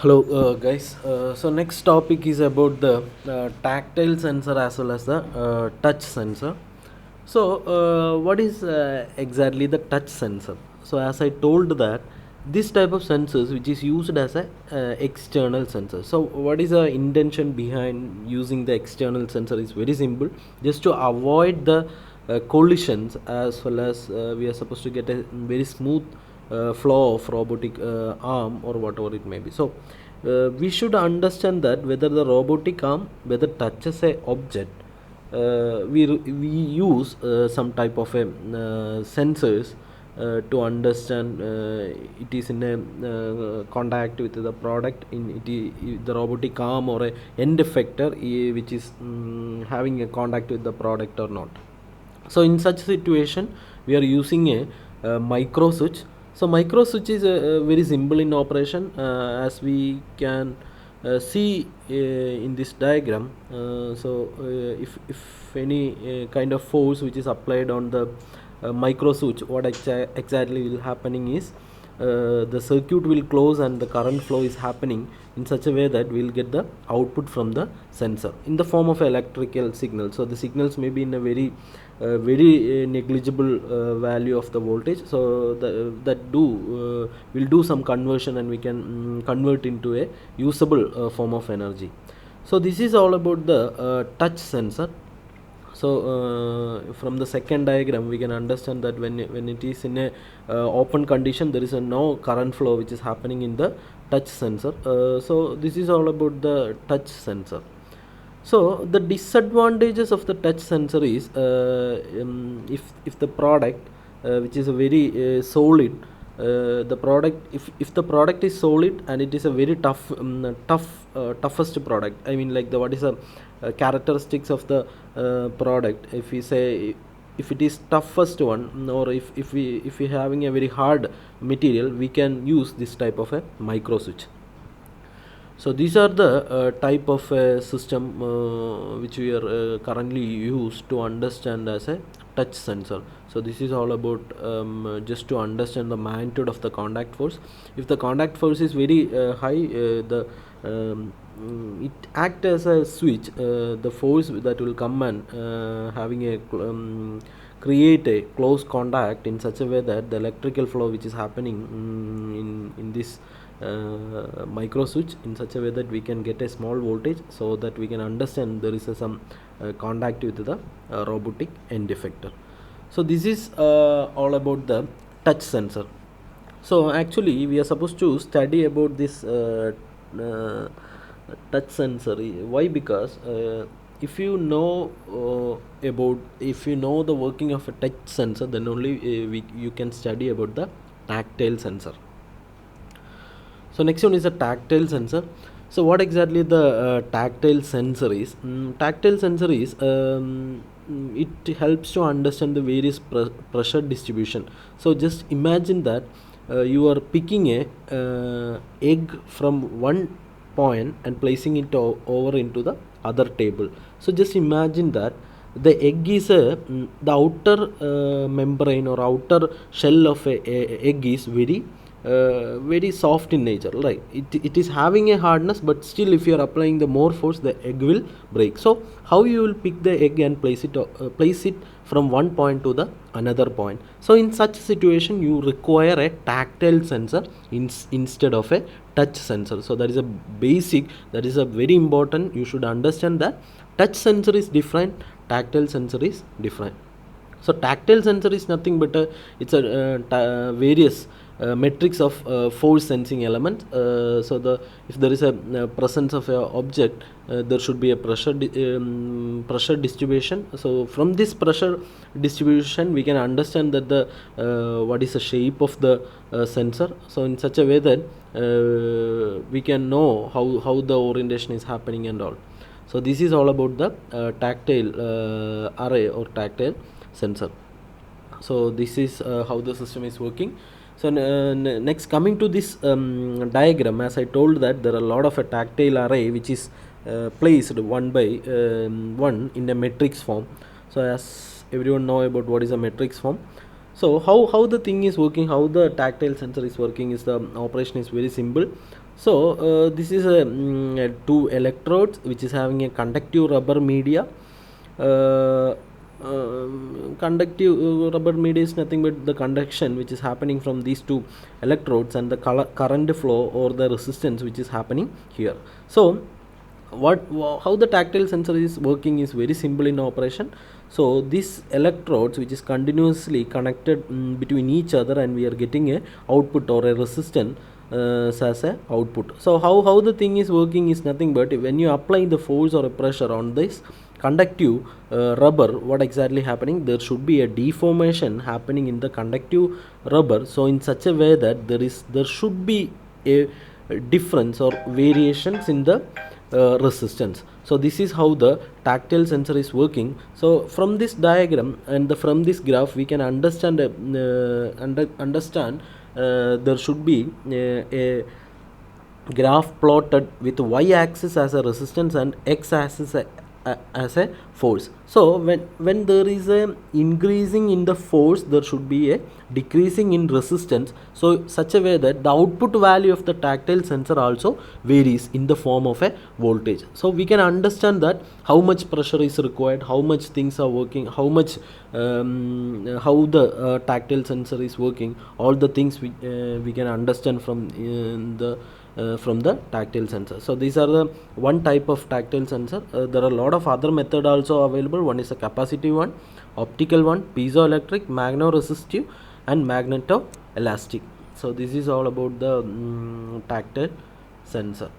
Hello, guys. So next topic is about the tactile sensor as well as the touch sensor. So what is exactly the touch sensor? So as I told that this type of sensors which is used as a external sensor. So what is the intention behind using the external sensor is very simple, just to avoid the collisions, as well as we are supposed to get a very smooth flow of robotic arm or whatever it may be. So we should understand that whether the robotic arm whether touches a object, we use some type of a sensors to understand it is in a contact with the product in the robotic arm or a end effector which is having a contact with the product or not. So in such situation we are using a micro switch. So micro switch is very simple in operation, as we can see in this diagram. If any kind of force which is applied on the micro switch, what exactly will happening is the circuit will close and the current flow is happening in such a way that we will get the output from the sensor in the form of electrical signal. So the signals may be in a very negligible value of the voltage. So that will do some conversion, and we can convert into a usable form of energy. So this is all about the touch sensor. So from the second diagram we can understand that when it is in a open condition, there is no current flow which is happening in the touch sensor. So this is all about the touch sensor. So the disadvantages of the touch sensor is if the product which is a very solid, the product, if the product is solid and it is a very toughest product, I mean, like the what is the characteristics of the product. If we say if it is toughest one, or if we having a very hard material, we can use this type of a micro switch. So these are the type of system which we are currently used to understand as a touch sensor. So this is all about just to understand the magnitude of the contact force. If the contact force is very high, the it act as a switch. The force that will come and having a create a close contact in such a way that the electrical flow which is happening in this micro switch in such a way that we can get a small voltage, so that we can understand there is some contact with the robotic end effector. So this is all about the touch sensor. So actually we are supposed to study about this touch sensor. Why? Because if you know if you know the working of a touch sensor, then only you can study about the tactile sensor. So next one is a tactile sensor. So what exactly the tactile sensor is? Tactile sensor is it helps to understand the various pressure distribution. So just imagine that you are picking a egg from one point and placing it over into the other table. So just imagine that the egg is the outer membrane or outer shell of a egg is very soft in nature, right? It is having a hardness, but still if you are applying the more force, the egg will break. So how you will pick the egg and place it from one point to the another point? So in such situation you require a tactile sensor instead of a touch sensor. So that is a basic, that is a very important. You should understand that touch sensor is different, tactile sensor is different. So tactile sensor is nothing but it's a various metrics of force sensing element. So if there is a presence of a object, there should be a pressure distribution. So from this pressure distribution we can understand that the what is the shape of the sensor. So in such a way that we can know how the orientation is happening and all. So this is all about the tactile array or tactile sensor. So this is how the system is working. So next, coming to this diagram, as I told that there are a lot of a tactile array which is placed one by one in a matrix form. So as everyone know about what is a matrix form. So how the thing is working, how the tactile sensor is working is the operation is very simple. So this is two electrodes which is having a conductive rubber media. Conductive rubber media is nothing but the conduction which is happening from these two electrodes and the current flow or the resistance which is happening here. So how the tactile sensor is working is very simple in operation. So these electrodes which is continuously connected between each other, and we are getting a output or a resistance as a output. So how the thing is working is nothing but when you apply the force or a pressure on this conductive rubber, what exactly happening, there should be a deformation happening in the conductive rubber. So in such a way that there should be a difference or variations in the resistance. So this is how the tactile sensor is working. So from this diagram and from this graph we can understand there should be a graph plotted with y-axis as a resistance and x-axis as a force. So when there is a increasing in the force, there should be a decreasing in resistance. So such a way that the output value of the tactile sensor also varies in the form of a voltage. So we can understand that how much pressure is required, how much things are working, how the tactile sensor is working. All the things we can understand from the tactile sensor. So these are the one type of tactile sensor. There are a lot of other method also available. One is a capacitive one, optical one, piezoelectric, magnoresistive, and magnetoelastic. So this is all about the tactile sensor.